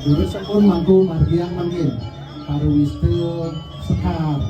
Durusipun mangku margian mangkin Parwiste Sekar.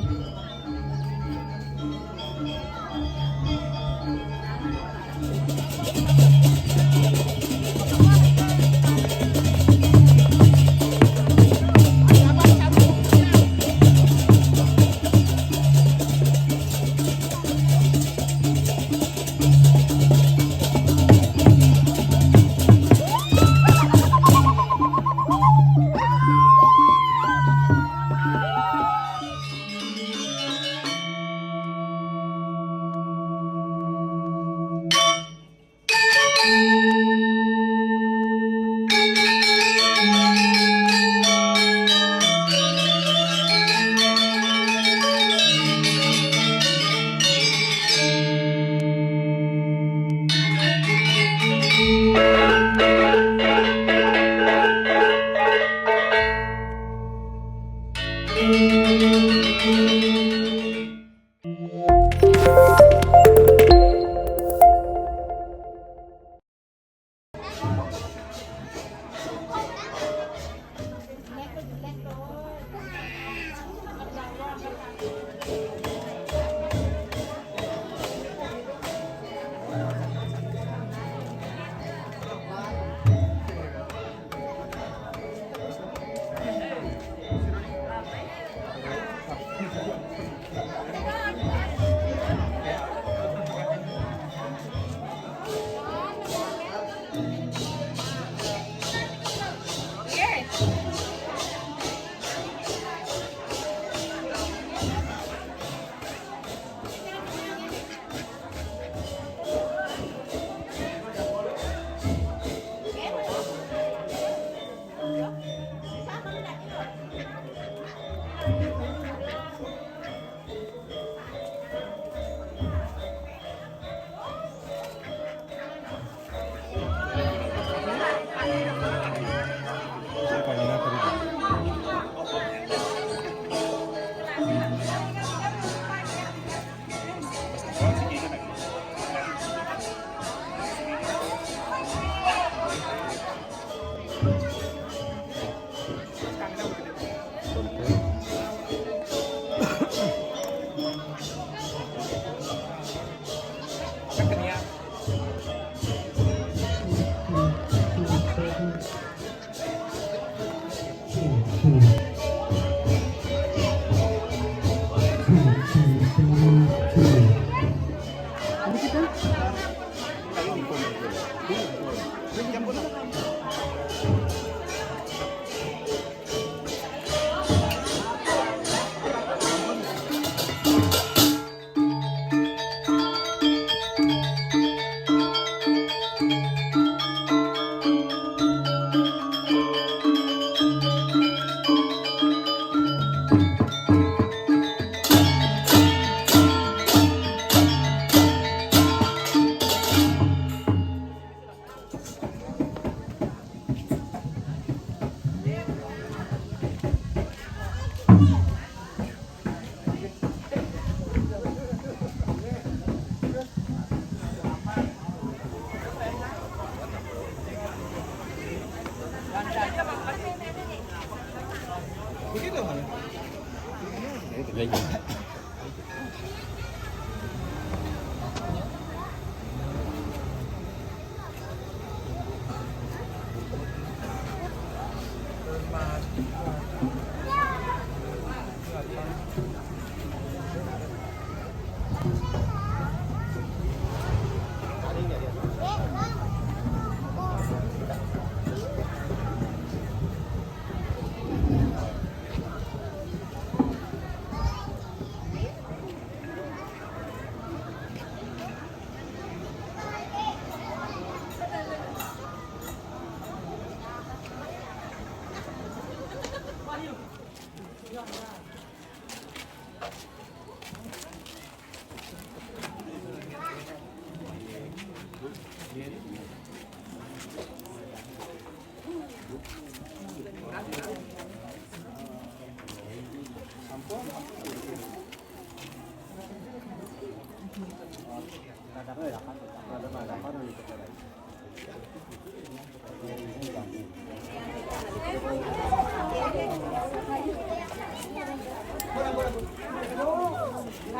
Ada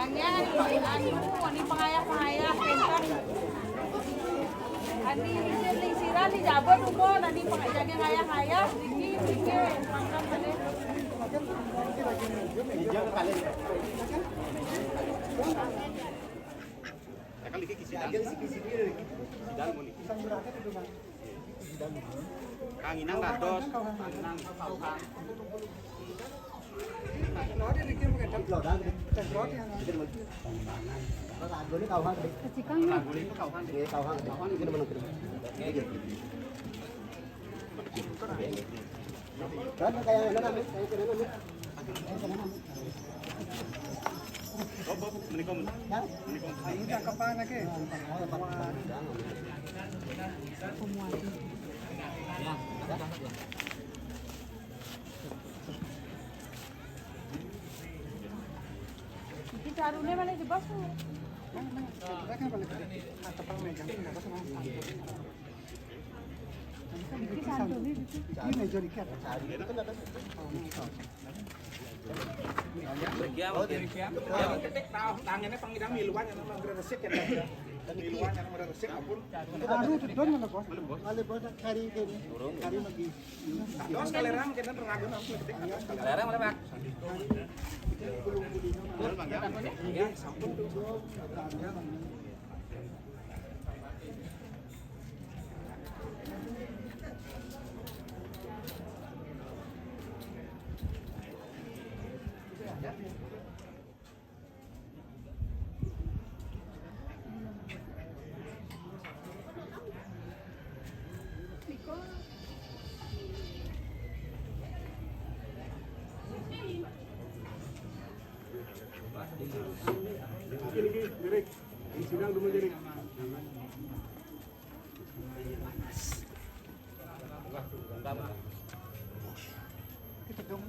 Sayangnya ani pangayah-pangayah pentas. Ani sira ni jabon umon ani pangajage ngayah-ngayah diki mangkam balik. Kanginang dados, kanginang kauhan. Carune mana di bawah? Tangannya pangidang miluan yang meresik ya. Miluan yang meresik apun. Dos kalerang kita terangkan apa ketik. Kalerang mana, Pak? Ya, sampun tuh. Sidang dulu jadi. Kita dong.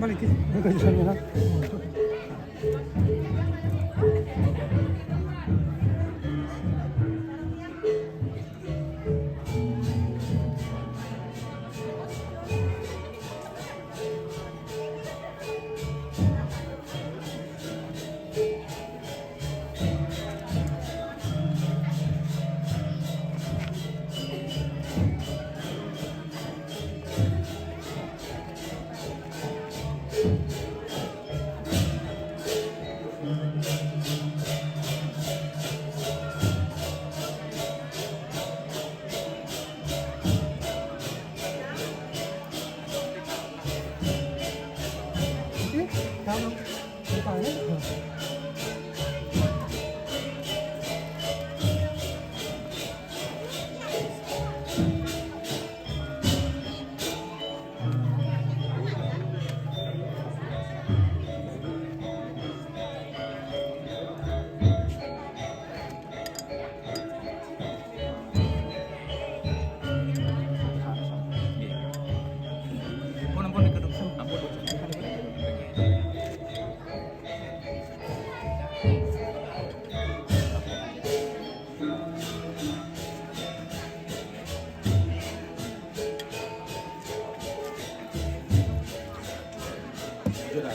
balik ya. Kejusannya.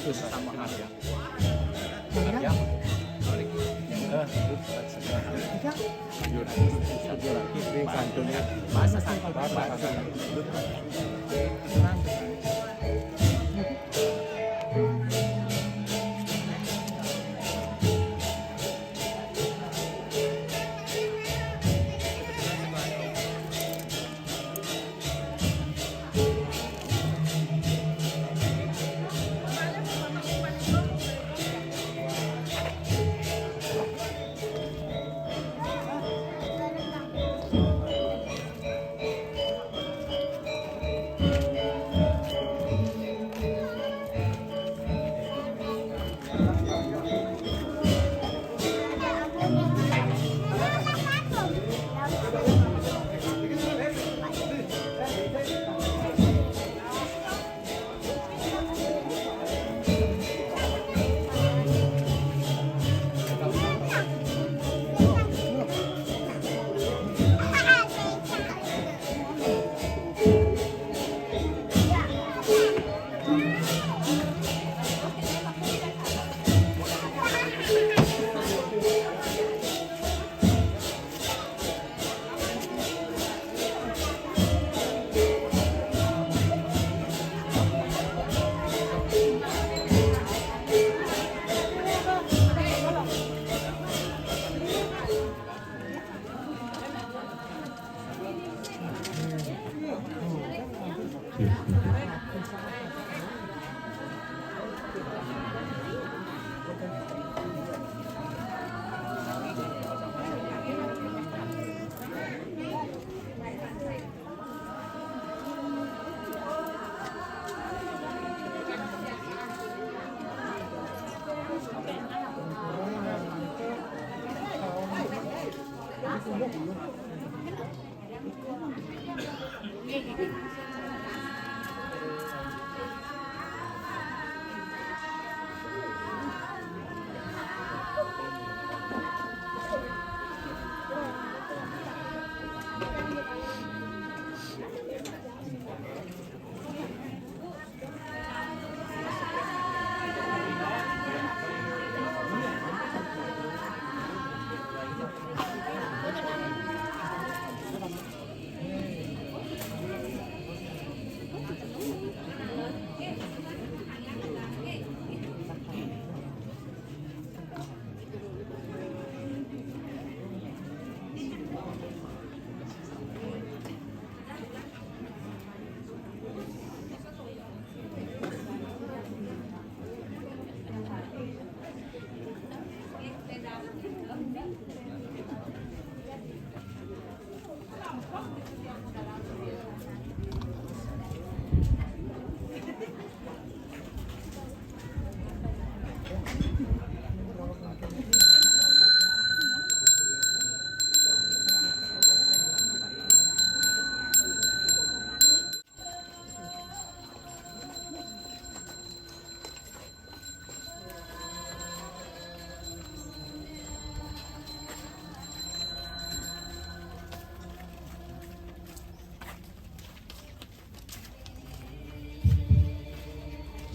Sama harga. Harga? Masa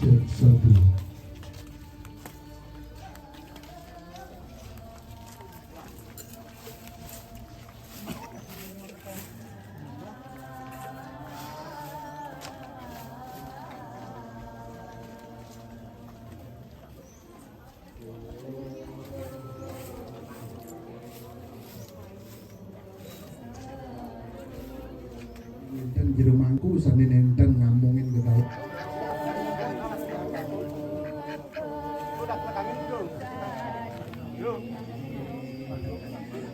Satu. Dan jero mangku sane nenten ngomongin ke kau.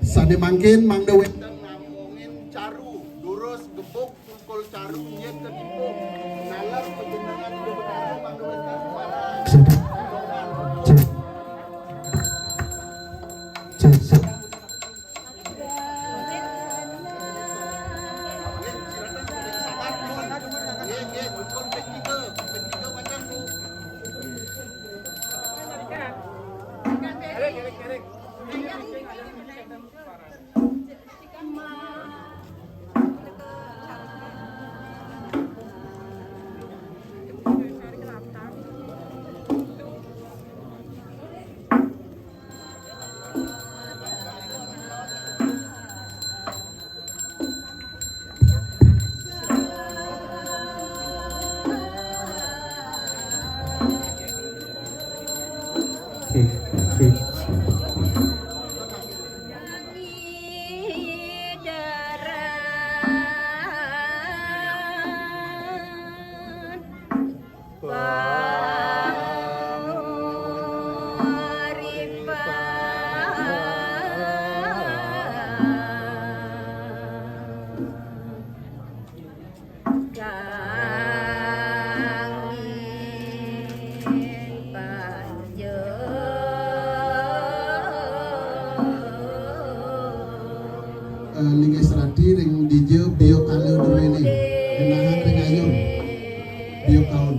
Sane mangkin Mang Dewi ngomongin caru, durus, gebuk, pukul caru, nyet ketipuk, nalar penjenengan hidup caru, mangduwetan para Liga Serati ring DJ bio kali duweni kenahan ring ayun bio kaun.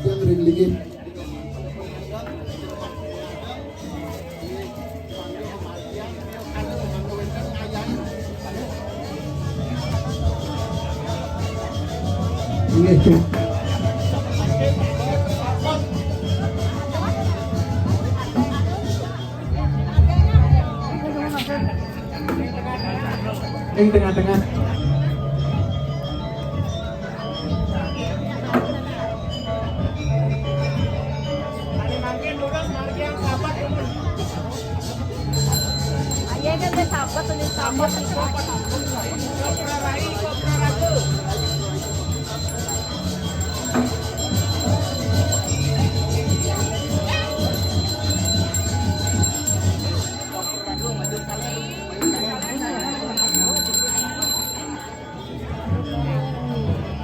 Yang ring ligi Gitu. Yang tengah-tengah. Ayah kan sahabat tuh sahabat.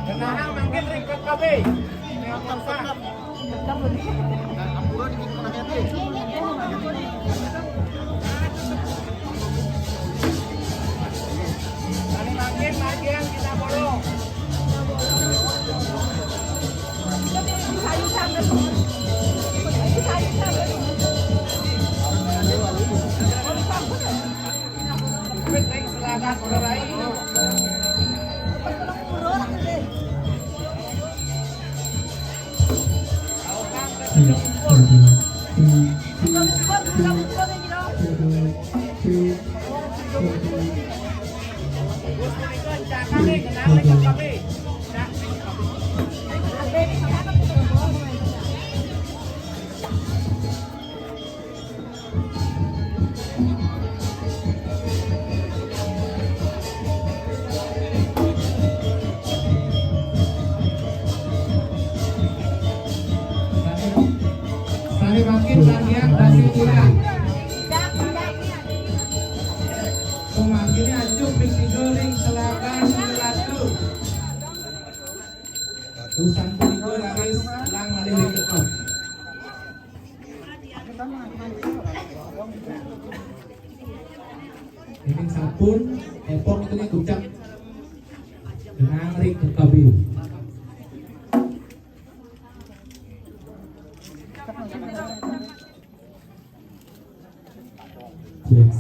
Kenahan mungkin ringkot KB. Ampura dikit menangnya teh. Kali makin lagi yang kita borong. Penting selatan berai. Sari makin bagian dari kurang. Pemakinnya ajuk bisi goreng selatan selatu. Usan punika laris lang malih ketop. Ini sabun, epok itu nih kucap. Dengan ring kekabiu. Cek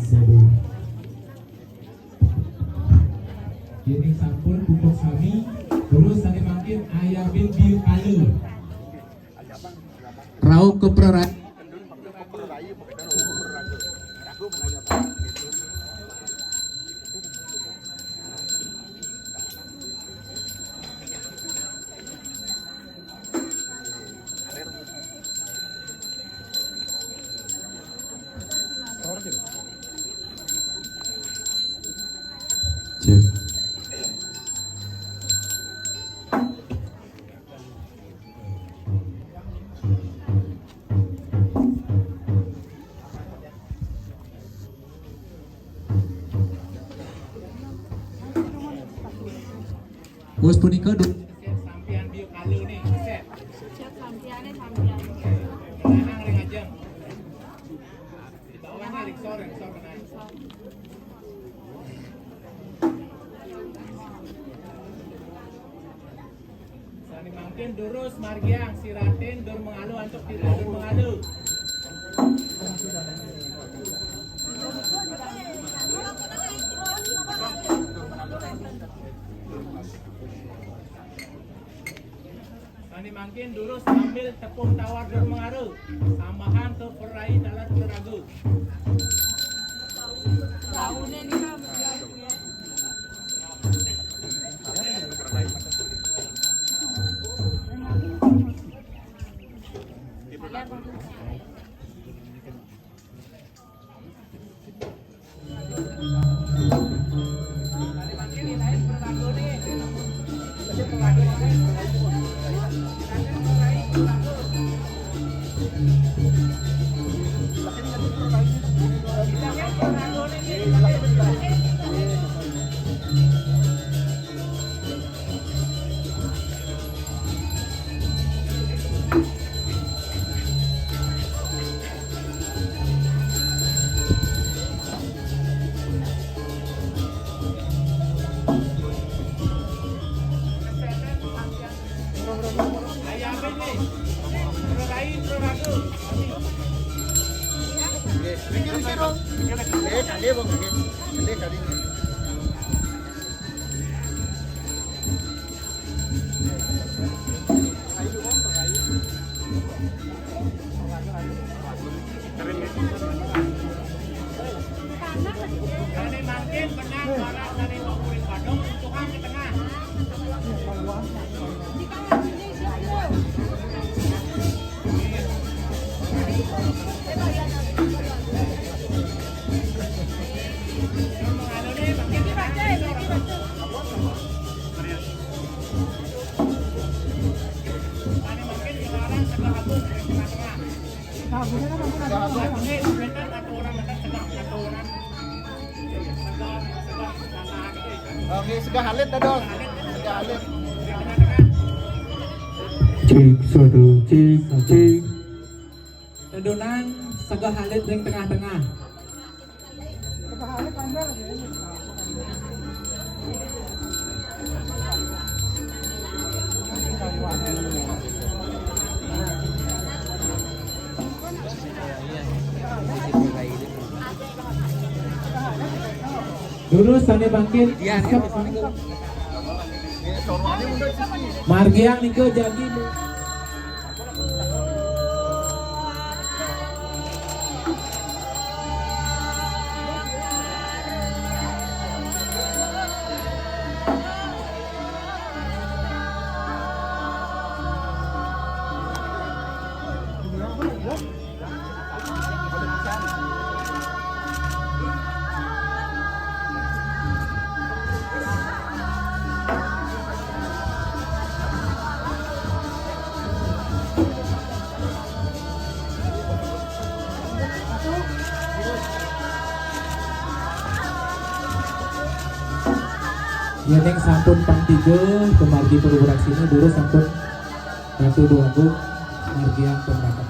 sedu. Kini sampun pupuk kami terus tadi makin ayah bin biu kalu. Rauh ke perai. Cek. Bos punika Sampian biu kalu nih, set. Siap sampiannya sampian. Tenang ring aja. Di bawahnya riksor benar. Sani mangkin durus margiang siratin dur mengalu antuk tidak dur mengalu. Sani mangkin durus ambil tepung tawar dur mengalu. Sambahan ke perai dalat keragu. Tahunnya ini kan Ayah apa ini? Perai keragu. Sani mangkin menang orang dari Wakurin Badung tukang ke tengah. Oke, segah halit dah dong. Segah halit. Cik sodo cik. Tedonan segah halit yang tengah-tengah. Lurus tani bangkit. Margiang nike jadi. Yeneng sampun pang 3 kemargi perubahan sini dulu sampun 1-2 buk margian pembatas.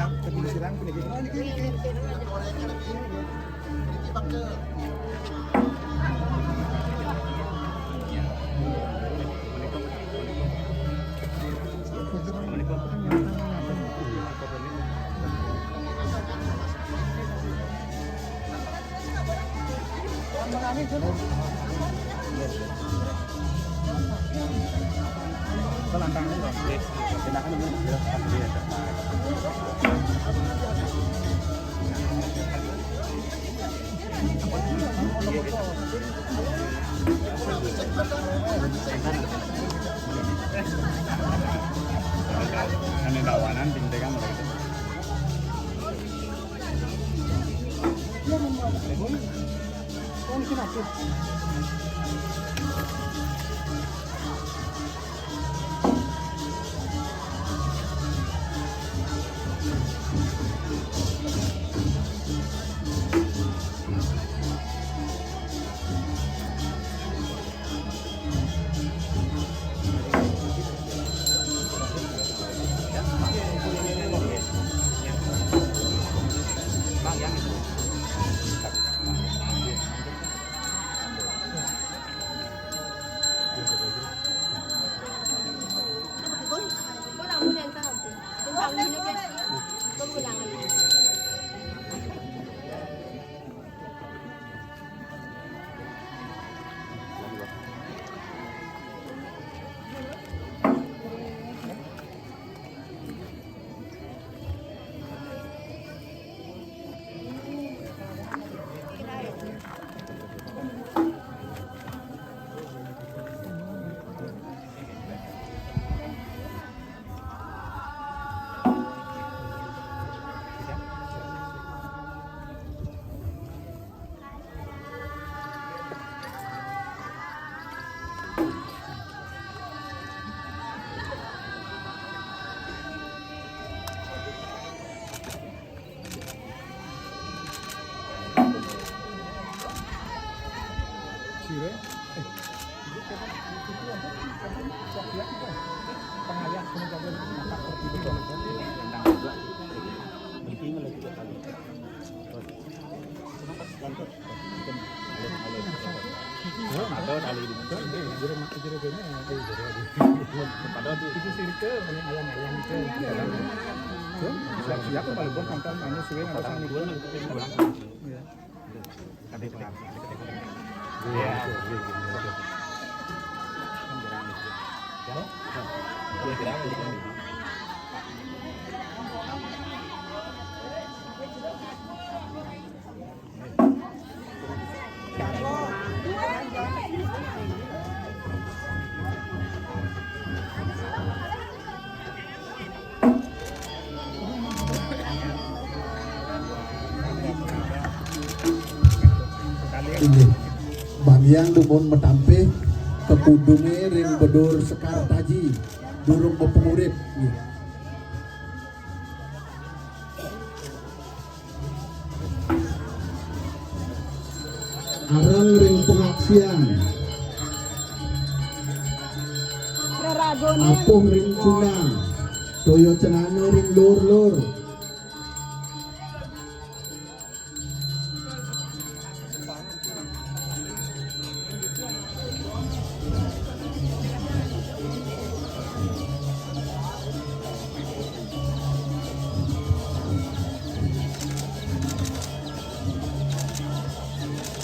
Ketinggian ini. Gorengnya lebih ini bakal. Ini dawanan tinggal mereka. Siapa paling bon kantor ini suwe nggak pasang nih. Ini Banyang dumon metampe kekudunge ring bedur sekar taji durung bepengurip nih. Arang ring pengaksian Apuh ring cunang Toyo cenano ring lur-lur.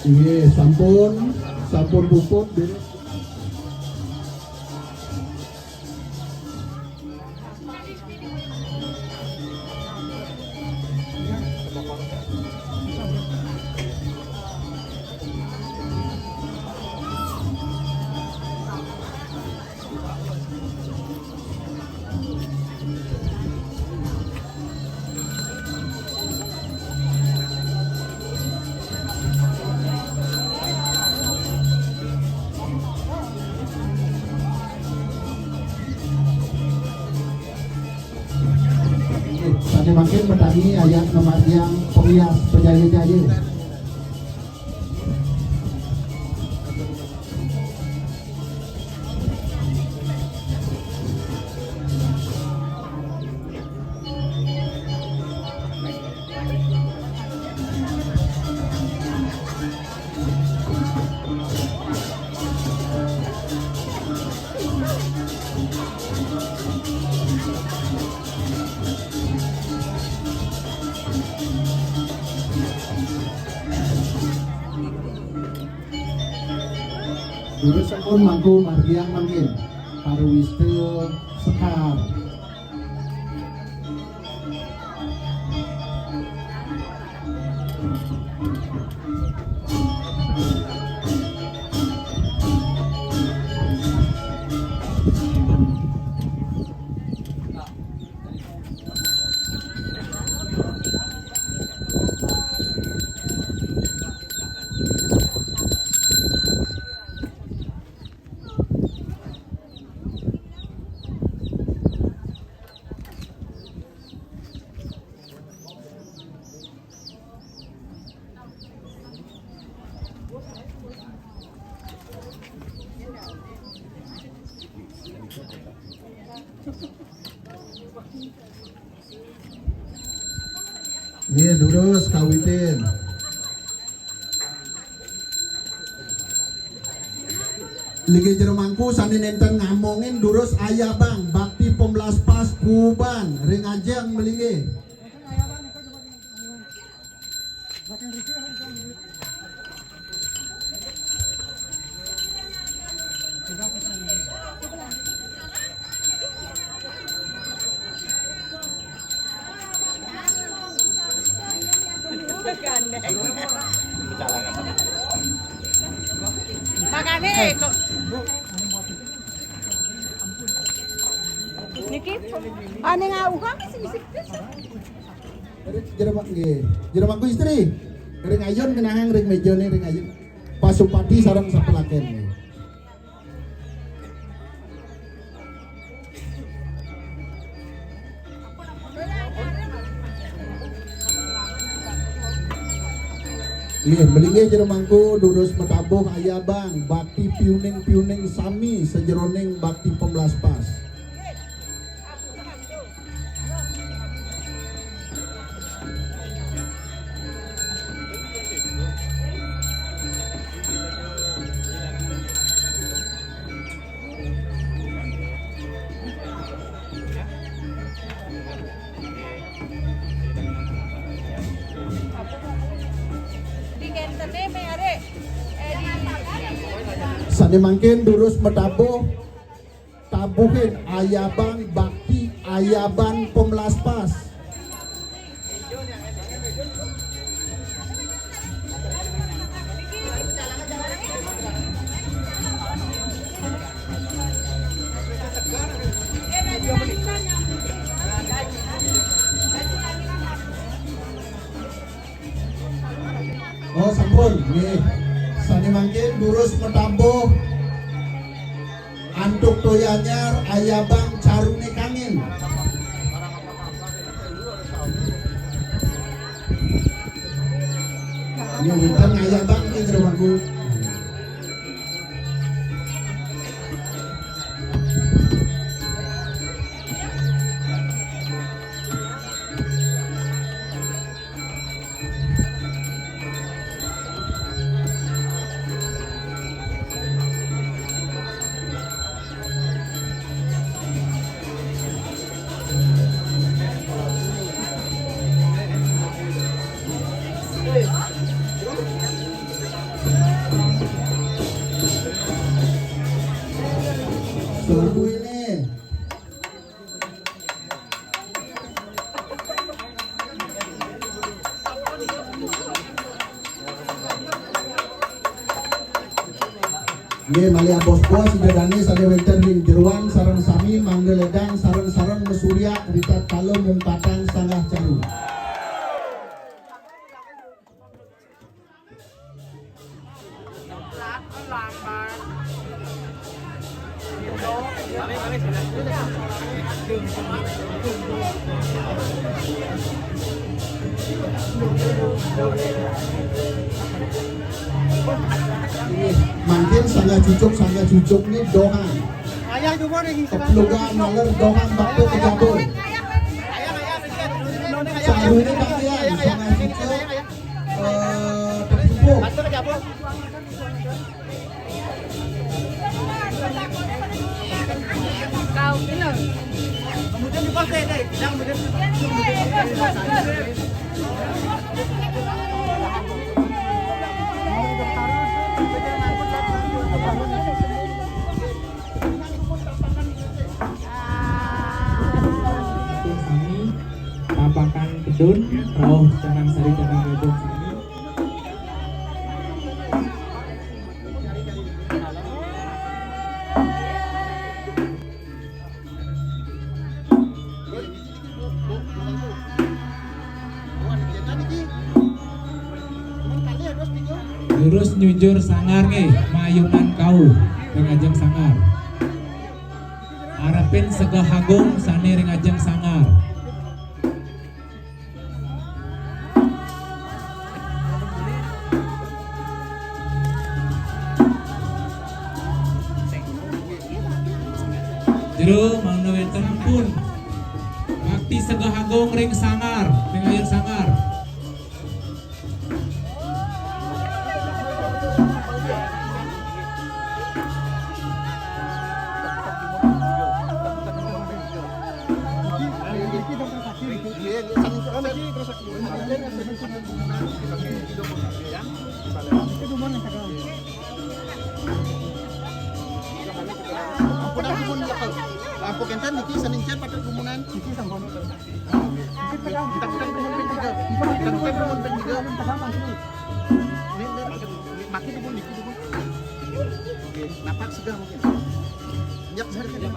Iya, sampun puput deh. Tadi makin petani ayat nomor yang penghias penjahit-jahit. Durus sampun mangku margiang mangkin Parwiste Sekar. Nih durus kawitin. Ligi Jermanku sani nenten ngamongin durus ayah bang bakti pembelas pas kuban ring ajang melingi. Makanya kok niki ane ngau kan sisik Jermanku istri ring ayon kenangan ring mejone ring ayon pasupati sarang sapelaken nih. Iya, melingi jeremangku durus metabuh ayah bang bakti piuning sami sejeroning bakti pembelas pas. Sani mangkin durus metabuh tabuhin ayaban bakti ayaban pembelas pas. Oh sampun nih. Sani mangkin durus metabuh antuk toyanyar ayabang carune kangin. Ini bukan ayabang ini gerwangku. Tunggu ini. Ini malia bos-bos sidadani sade winter ring jeruan sarang sami manggeledang sarang-sarang mesurya ritat kalau mungkatan sanggah caru. Mungkin sangat cucuk nih doang. Ayah coba nih. Keplugan maler doang bakto kejabur. Caru ini bagian sangat cucuk tertumpuk. Bakto kejabur. kau bener. Kemudian dipakai deh. Yang kemudian Bandun, Rauh Canang Sari Canang Gedung sini. Terus nyujur sangar nih, mayunan kau rengajeng sangar. Arapin segah hagung sani rengajeng sangar. Jero mau wenten pun bakti segah hagung ring sangar, rengajeng sangar. Ampun kencan niki sanincan pada gumunan niki sambon. Kita gumun ben tiga. Kita gumun ben tiga. Ini makin gumun niki gumun. Oke, napak segar mungkin. Nyak sehari kan.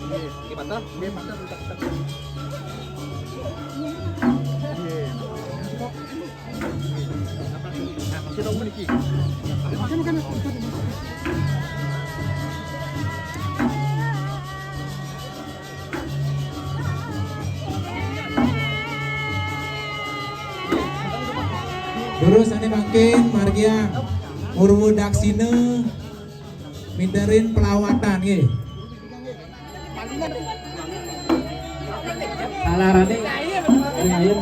Oke, mata. Dia mata tak. Kita gumun niki. Makan. Terus ane makin margia urwu daksine minderin pelawatan ge. Salarane ayeun.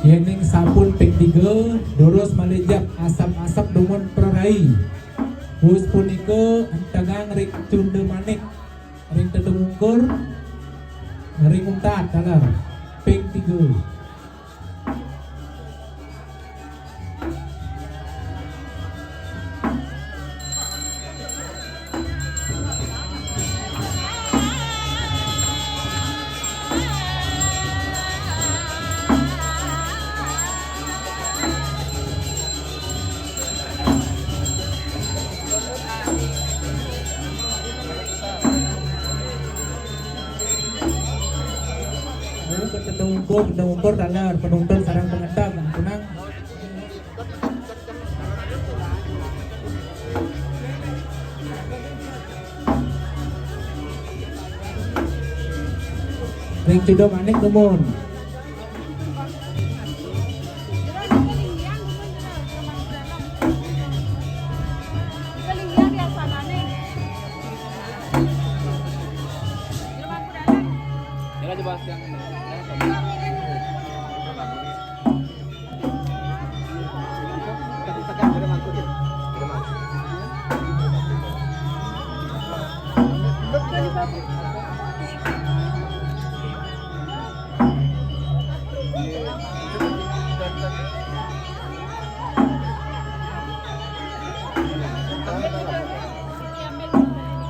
Yening sapun ping 3 durus malejak asap-asap dungun perai. Hus punika antagang ring cunde manik ring tedungkur ring umtat dalar ping 3. Penungkur dalar penonton sarang pengetap tenang. Ring cudo manik numun.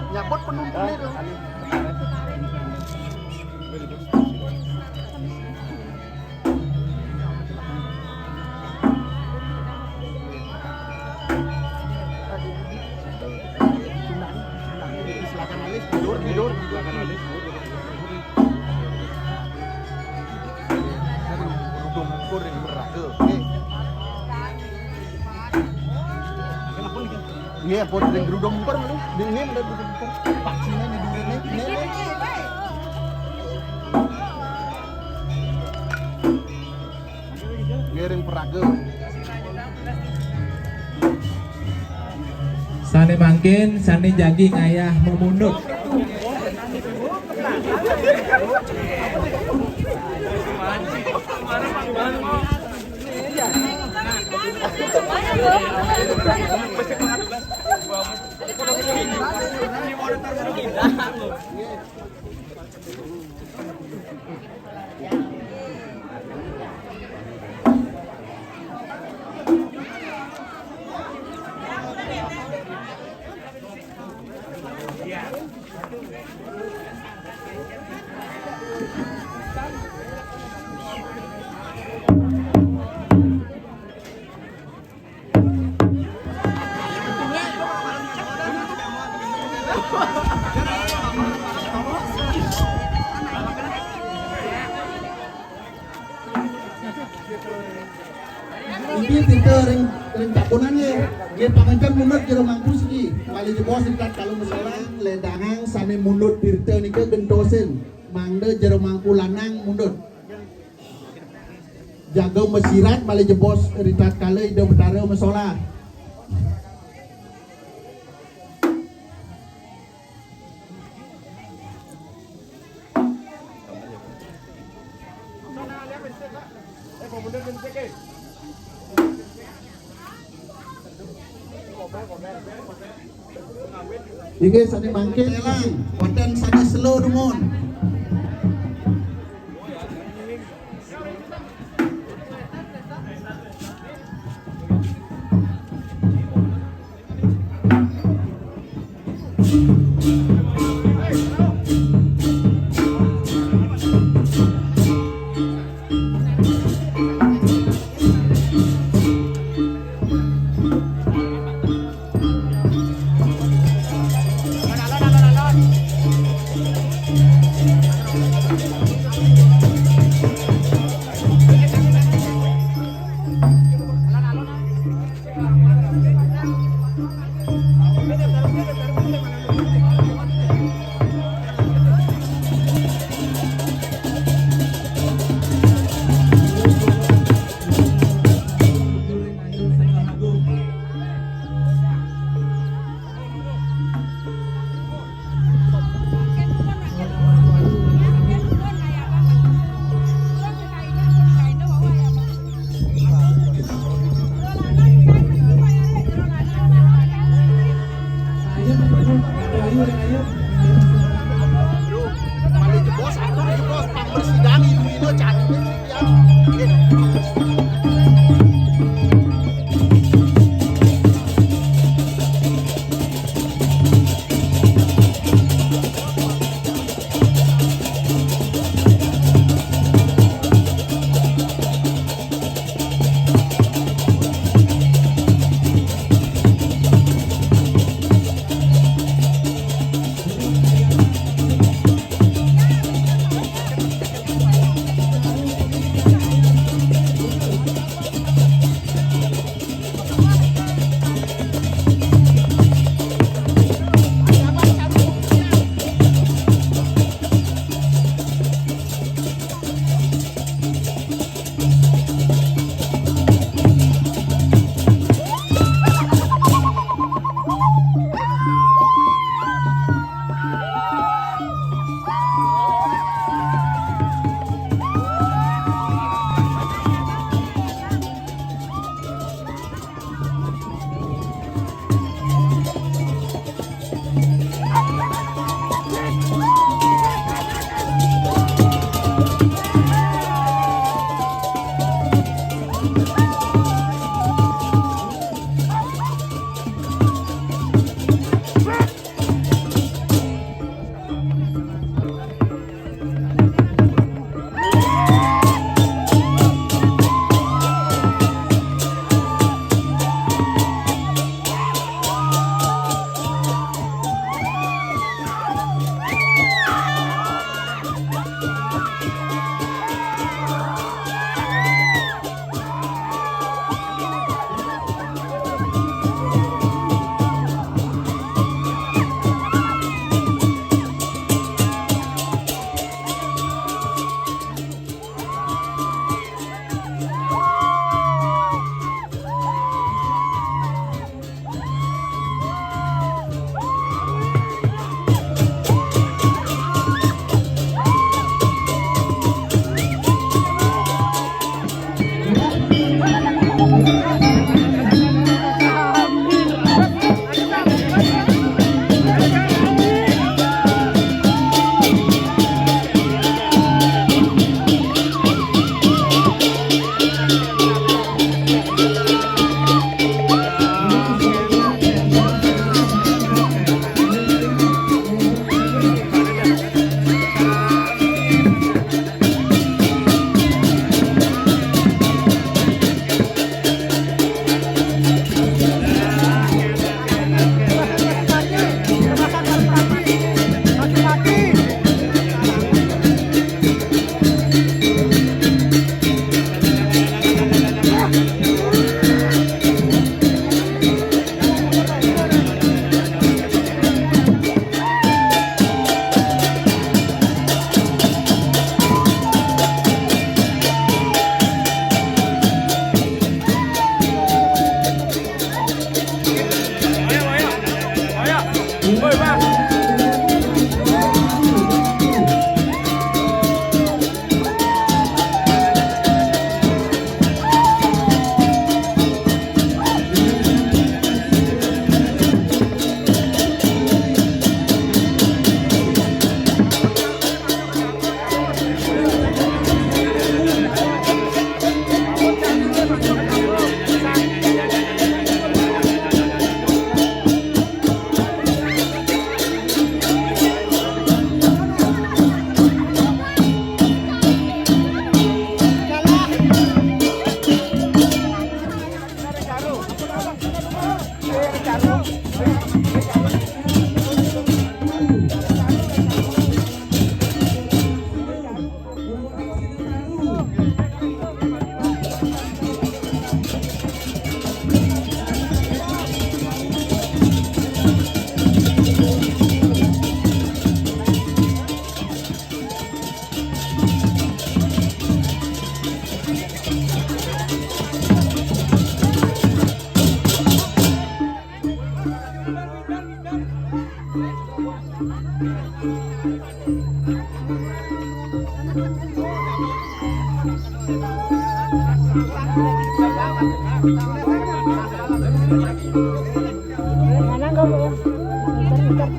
Nyabot penumpang itu. Silakan alis tidur. Silakan alis. Rudung ukur yang beraga. Iya, pot dengan gerudung ukur mana? Dengan ini ada gerudung ukur. Vaksinnya di dunia ini. Ngiring peraga. Sane mangkin, sane jagi ngayah memundut. Ini pinter ring takunannya. Dia pangankan mundur jero mampu segi. Kali jebos dekat kalau misalnya ledahang sane mundur pirte nika gendosen. Mangde jero mangku lanang mundur. Jaga mesirat mali jebos ritat kali ide betara mesola. Ini sani mangkin lang, wadan sani slow dumon. Mali jebos, aku jebos, pambersidan itu cari Mana enggak bu? Bentar.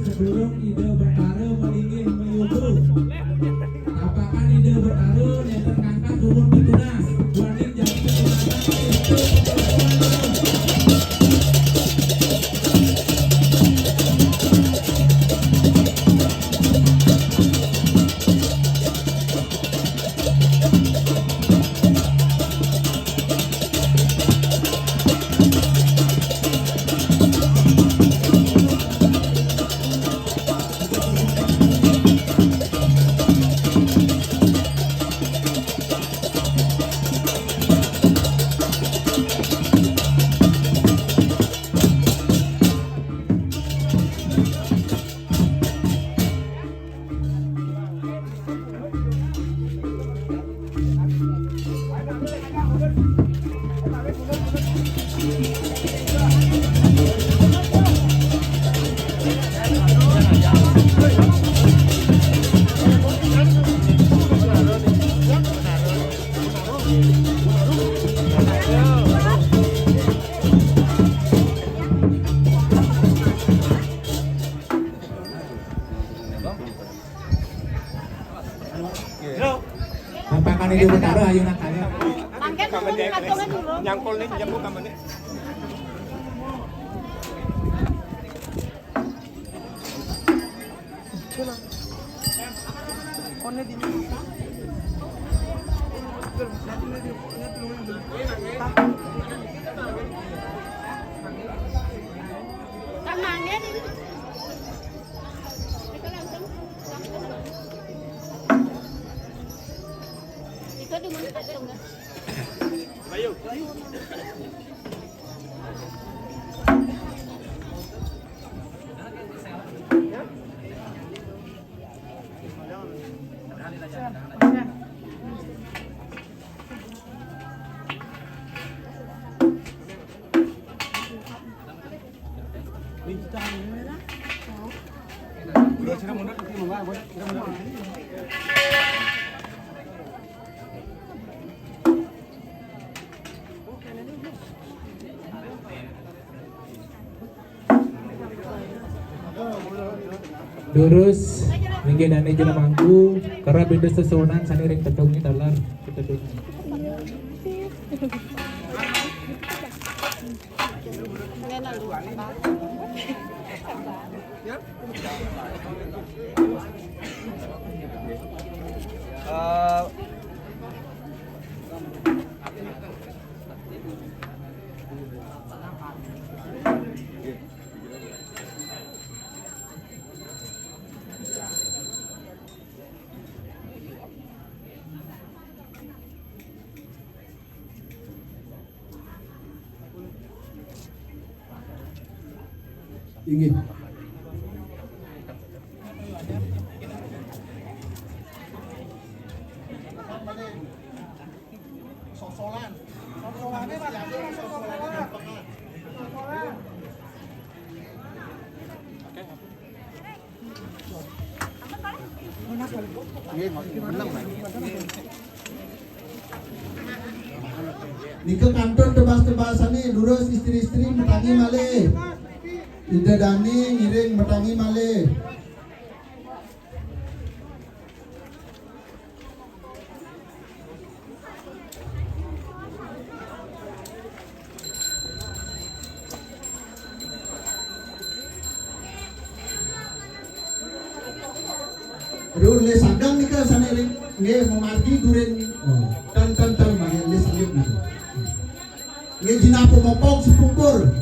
Sebelum ide bertaruh melingin meyubuh. Apakah ide bertaruh yang terangkat turun ditunas warning jadi Apakah ide bertaruh ayo nak kaya. Mangke turun kantongnya dulu. Nyangkul nih, nyambung kamarnya. Tangannya di Ikaw di mana kantong na? Ayo. Durus minggu dani jena mangku karena beda sesuatu sani ring tetungi dalam ketetungan. Ingin. Sosolan. Nika kantor tebas-tebasan nih, lurus istri-istri metangi malih. Ida Dani ngiring metangi malih. Aduh, le sanggang nika sana ring, nge memargi duren tan banyak le sangit nih. Nge jinapo mopok sepungkur.